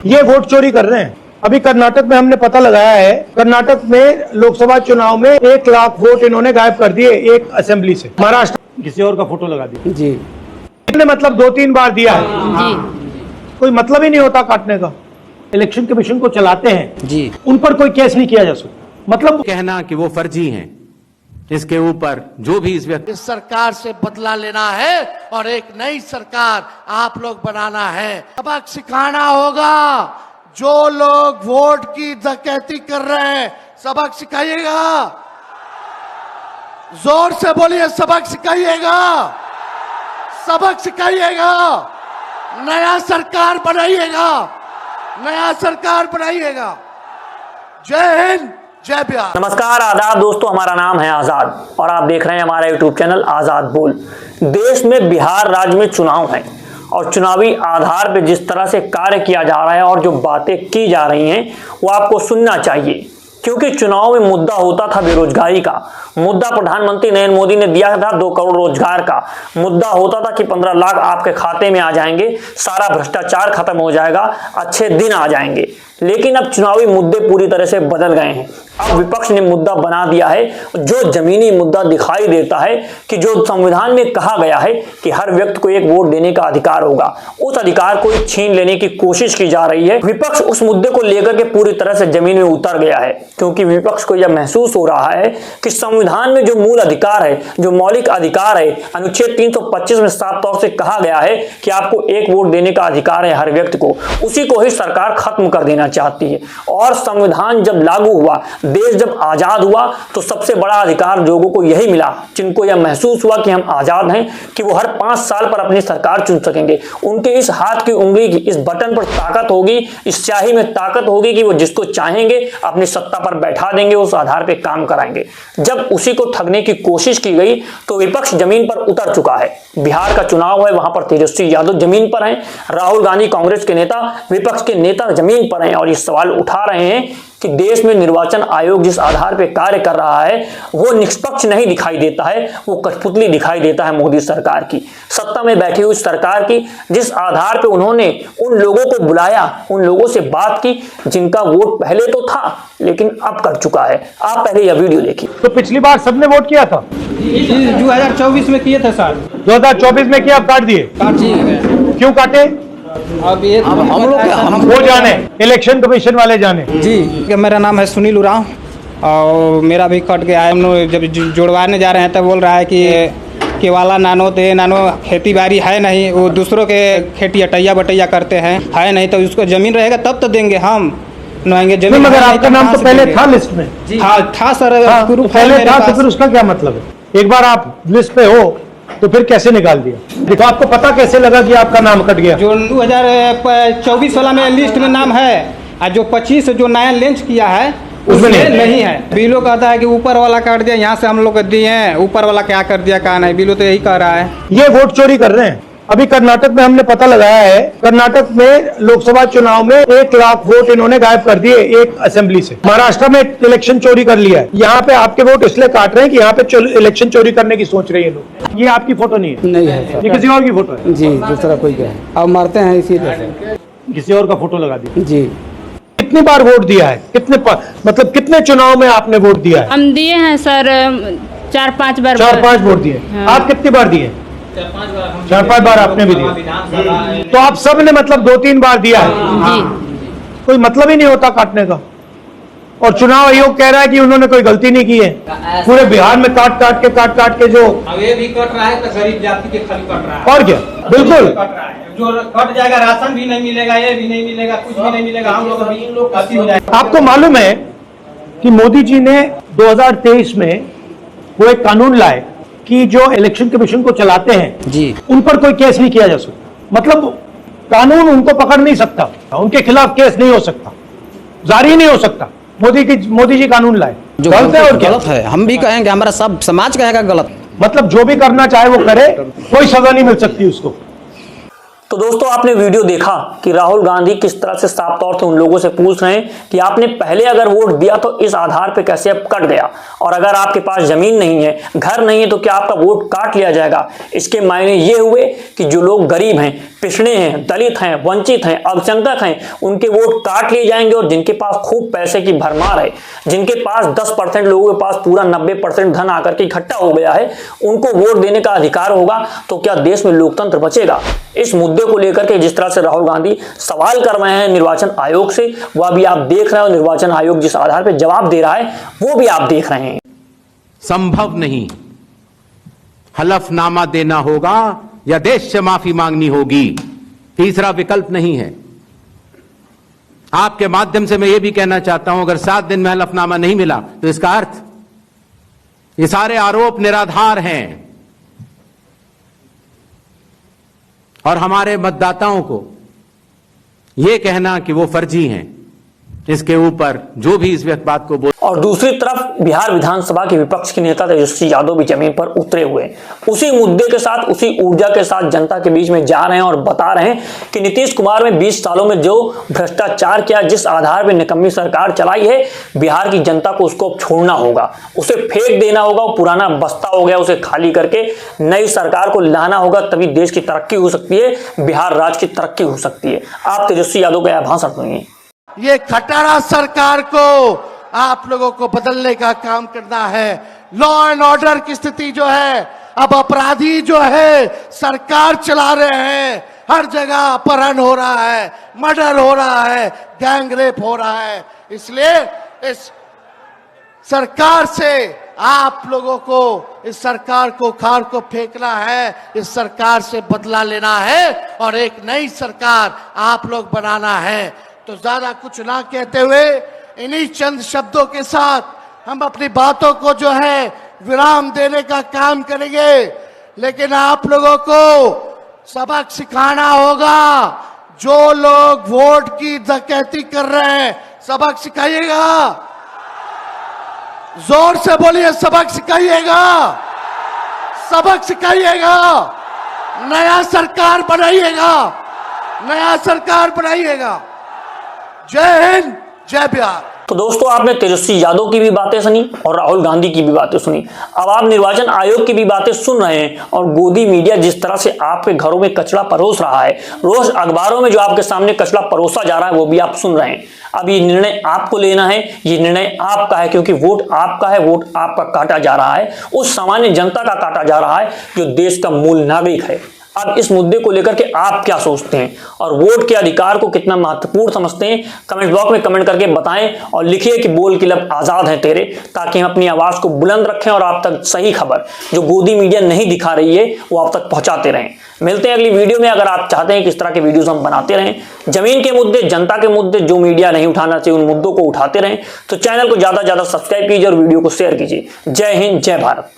ये वोट चोरी कर रहे हैं। अभी कर्नाटक में हमने पता लगाया है, कर्नाटक में लोकसभा चुनाव में 1 लाख वोट इन्होंने गायब कर दिए एक असेंबली से। महाराष्ट्र किसी और का फोटो लगा दिया जी, इन्होंने मतलब 2-3 बार दिया है जी। कोई मतलब ही नहीं होता काटने का। इलेक्शन कमीशन को चलाते हैं जी, उन पर कोई केस नहीं किया जा सकता। मतलब कहना कि वो फर्जी हैं, इसके ऊपर जो भी इस सरकार से बदला लेना है और एक नई सरकार आप लोग बनाना है। सबक सिखाना होगा। जो लोग वोट की डकैती कर रहे हैं, सबक सिखाइएगा। जोर से बोलिए, सबक सिखाइएगा, सबक सिखाइएगा। नया सरकार बनाइएगा, नया सरकार बनाइएगा। जय हिंद, जय बिहार। नमस्कार, आदाब दोस्तों, हमारा नाम है आजाद और आप देख रहे हैं हमारा यूट्यूब चैनल आजाद बोल। देश में बिहार राज्य में चुनाव है और चुनावी आधार पर जिस तरह से कार्य किया जा रहा है और जो बातें की जा रही हैं वो आपको सुनना चाहिए, क्योंकि चुनाव में मुद्दा होता था बेरोजगारी का। मुद्दा प्रधानमंत्री नरेंद्र मोदी ने दिया था 2 करोड़ रोजगार का। मुद्दा होता था कि 15 लाख आपके खाते में आ जाएंगे, सारा भ्रष्टाचार खत्म हो जाएगा, अच्छे दिन आ जाएंगे। लेकिन अब चुनावी मुद्दे पूरी तरह से बदल गए हैं। अब विपक्ष ने मुद्दा बना दिया है जो जमीनी मुद्दा दिखाई देता है कि जो संविधान में कहा गया है कि हर व्यक्ति को एक वोट देने का अधिकार होगा, उस अधिकार को छीन लेने की कोशिश की जा रही है। विपक्ष उस मुद्दे को लेकर के पूरी तरह से जमीन में उतर गया है, क्योंकि विपक्ष को यह महसूस हो रहा है कि संविधान में जो मूल अधिकार है, जो मौलिक अधिकार है, अनुच्छेद 325 में साफ तौर से कहा गया है कि आपको एक वोट देने का अधिकार है हर व्यक्ति को, उसी को ही सरकार खत्म कर देना चाहती है। और संविधान जब लागू हुआ, देश जब आजाद हुआ, तो सबसे बड़ा अधिकार लोगों को यही मिला, जिनको यह महसूस हुआ कि हम आजाद हैं, कि वो हर 5 साल पर अपनी सरकार चुन सकेंगे। उनके इस हाथ की उंगली की इस बटन पर ताकत होगी, इस स्याही में ताकत होगी कि वो जिसको चाहेंगे अपनी सत्ता पर बैठा देंगे, उस आधार पर काम कराएंगे। जब उसी को ठगने की कोशिश की गई तो विपक्ष जमीन पर उतर चुका है। बिहार का चुनाव है, वहां पर तेजस्वी यादव जमीन पर हैं, राहुल गांधी कांग्रेस के नेता, विपक्ष के नेता जमीन पर हैं और ये सवाल उठा रहे हैं कि देश में निर्वाचन आयोग जिस आधार पर कार्य कर रहा है वो निष्पक्ष नहीं दिखाई देता है, वो कठपुतली दिखाई देता है मोदी सरकार की, सत्ता में बैठी हुई सरकार की, जिस आधार पर उन्होंने उन लोगों को बुलाया, उन लोगों से बात की जिनका वोट पहले तो था लेकिन अब कर चुका है। आप पहले यह वीडियो देखिए। तो पिछली बार सबने वोट किया था, 2024 में किए थे सर। 2024 में किया, काट दिए। क्यों काटे? अब ये हम लोग वो जाने, इलेक्शन कमीशन वाले जाने जी। मेरा नाम है सुनील उरांव और मेरा भी कट गया है। हम लोग जब जुड़वाने जा रहे हैं तब बोल रहा है कि केवाला नानो खेती बाड़ी है नहीं, वो दूसरों के खेती अटैया बटैया करते हैं, है नहीं, तो उसको जमीन रहेगा तब तो देंगे हम नहाएंगे जमीन। मगर आपका नाम तो पहले था लिस्ट में। हाँ था सर, पहले था, तो फिर उसका क्या मतलब है? एक बार आप लिस्ट पे हो तो फिर कैसे निकाल दिया? देखो, आपको पता कैसे लगा कि आपका नाम कट गया? जो 2024 वाला में लिस्ट में नाम है और जो 25 जो नया लॉन्च किया है उसमें नहीं है। बिलो कहता है कि ऊपर वाला काट दिया, यहाँ से हम लोग दिए हैं, ऊपर वाला क्या कर दिया क्या नहीं, बिलो तो यही कह रहा है। ये वोट चोरी कर रहे हैं। अभी कर्नाटक में हमने पता लगाया है, कर्नाटक में लोकसभा चुनाव में 1 लाख वोट इन्होंने गायब कर दिए एक असेंबली से। महाराष्ट्र में इलेक्शन चोरी कर लिया है। यहाँ पे आपके वोट इसलिए काट रहे हैं कि यहाँ पे इलेक्शन चोरी करने की सोच रहे हैं लोग। ये आपकी फोटो नहीं है? नहीं है, ये किसी और की फोटो है जी, दूसरा कोई क्या है। अब मारते हैं इसीलिए किसी और का फोटो लगा दिया जी। कितनी बार वोट दिया है? मतलब कितने चुनाव में आपने वोट दिया है? हम दिए हैं सर 4-5 बार। 4-5 वोट दिए। आप कितनी बार दिए? 4-5 बार आपने भी दिया। तो आप सब ने मतलब 2-3 बार दिया है जी। कोई मतलब ही नहीं होता काटने का। और चुनाव आयोग कह रहा है कि उन्होंने कोई गलती नहीं की है। पूरे बिहार में काट काट के जो ये भी कट रहा है तो गरीब जाति के खाली कट रहा है। और क्या, बिल्कुल कट रहा है। जो कट जाएगा, राशन भी नहीं मिलेगा, ये भी नहीं मिलेगा, कुछ भी नहीं मिलेगा, हम लोग गति हो जाएगा। आपको मालूम है कि मोदी जी ने 2023 में वो एक कानून लाए कि जो इलेक्शन कमीशन को चलाते हैं जी, उन पर कोई केस नहीं किया जा सकता। मतलब कानून उनको पकड़ नहीं सकता, उनके खिलाफ केस नहीं हो सकता, जारी नहीं हो सकता। मोदी जी कानून लाए, जो गलत है और गलत है। हम भी कहेंगे, हमारा सब समाज कहेगा गलत। मतलब जो भी करना चाहे वो करे, कोई सजा नहीं मिल सकती उसको। तो दोस्तों, आपने वीडियो देखा कि राहुल गांधी किस तरह से साफ तौर से उन लोगों से पूछ रहे हैं कि आपने पहले अगर वोट दिया तो इस आधार पे कैसे अब कट गया, और अगर आपके पास जमीन नहीं है, घर नहीं है, तो क्या आपका वोट काट लिया जाएगा। इसके मायने ये हुए कि जो लोग गरीब हैं, पिछड़े हैं, दलित हैं, वंचित हैं, अल्पसंख्यक हैं, उनके वोट काट लिए जाएंगे और जिनके पास खूब पैसे की भरमार है, जिनके पास 10% लोगों के पास पूरा 90% धन आकर के इकट्ठा हो गया है, उनको वोट देने का अधिकार होगा। तो क्या देश में लोकतंत्र बचेगा? इस मुद्दे को लेकर के जिस तरह से राहुल गांधी सवाल कर रहे हैं निर्वाचन आयोग से, वह भी आप देख रहे हो। निर्वाचन आयोग जिस आधार पर जवाब दे रहा है वो भी आप देख रहे हैं। संभव नहीं, हलफनामा देना होगा या देश से माफी मांगनी होगी, तीसरा विकल्प नहीं है। आपके माध्यम से मैं यह भी कहना चाहता हूं, अगर 7 दिन में हलफनामा नहीं मिला तो इसका अर्थ ये सारे आरोप निराधार हैं और हमारे मतदाताओं को यह कहना कि वो फर्जी हैं, इसके ऊपर जो भी इस बात को बोल। और दूसरी तरफ बिहार विधानसभा के विपक्ष के नेता तेजस्वी यादव भी जमीन पर उतरे हुए उसी मुद्दे के साथ, उसी ऊर्जा के साथ जनता के बीच में जा रहे हैं और बता रहे हैं कि नीतीश कुमार ने 20 सालों में जो भ्रष्टाचार किया, जिस आधार पर निकम्मी सरकार चलाई है, बिहार की जनता को उसको छोड़ना होगा, उसे फेंक देना होगा। वो पुराना बस्ता हो गया, उसे खाली करके नई सरकार को लाना होगा, तभी देश की तरक्की हो सकती है, बिहार राज्य की तरक्की हो सकती है। आप तेजस्वी यादव का यह भाषण सुनिए। ये खटारा सरकार को आप लोगों को बदलने का काम करना है। लॉ एंड ऑर्डर की स्थिति जो है, अब अपराधी जो है सरकार चला रहे हैं, हर जगह अपहरण हो रहा है, मर्डर हो रहा है, गैंग रेप हो रहा है। इसलिए इस सरकार से आप लोगों को, इस सरकार को खार को फेंकना है, इस सरकार से बदला लेना है और एक नई सरकार आप लोग बनाना है। तो ज्यादा कुछ ना कहते हुए इन्हीं चंद शब्दों के साथ हम अपनी बातों को जो है विराम देने का काम करेंगे। लेकिन आप लोगों को सबक सिखाना होगा। जो लोग वोट की डकैती कर रहे हैं, सबक सिखाइएगा। जोर से बोलिए, सबक सिखाइएगा, सबक सिखाइएगा। नया सरकार बनाइएगा, नया सरकार बनाइएगा। जय हिंद, जय बिहार। तो दोस्तों, आपने तेजस्वी यादव की भी बातें सुनी और राहुल गांधी की भी बातें सुनी। अब आप निर्वाचन आयोग की भी बातें सुन रहे हैं और गोदी मीडिया जिस तरह से आपके घरों में कचरा परोस रहा है, रोज अखबारों में जो आपके सामने कचरा परोसा जा रहा है, वो भी आप सुन रहे हैं। अब ये निर्णय आपको लेना है, ये निर्णय आपका है, क्योंकि वोट आपका है, वोट आपका काटा जा रहा है, उस सामान्य जनता का काटा जा रहा है जो देश का मूल नागरिक है। अब इस मुद्दे को लेकर के आप क्या सोचते हैं और वोट के अधिकार को कितना महत्वपूर्ण समझते हैं, कमेंट बॉक्स में कमेंट करके बताएं और लिखिए कि बोल के लब आजाद हैं तेरे, ताकि हम अपनी आवाज को बुलंद रखें और आप तक सही खबर जो गोदी मीडिया नहीं दिखा रही है वो आप तक पहुंचाते रहें। मिलते हैं अगली वीडियो में। अगर आप चाहते हैं कि इस तरह के वीडियोस हम बनाते रहें, जमीन के मुद्दे, जनता के मुद्दे जो मीडिया नहीं उठाना चाहिए, उन मुद्दों को उठाते रहें, तो चैनल को ज्यादा से ज्यादा सब्सक्राइब कीजिए और वीडियो को शेयर कीजिए। जय हिंद, जय भारत।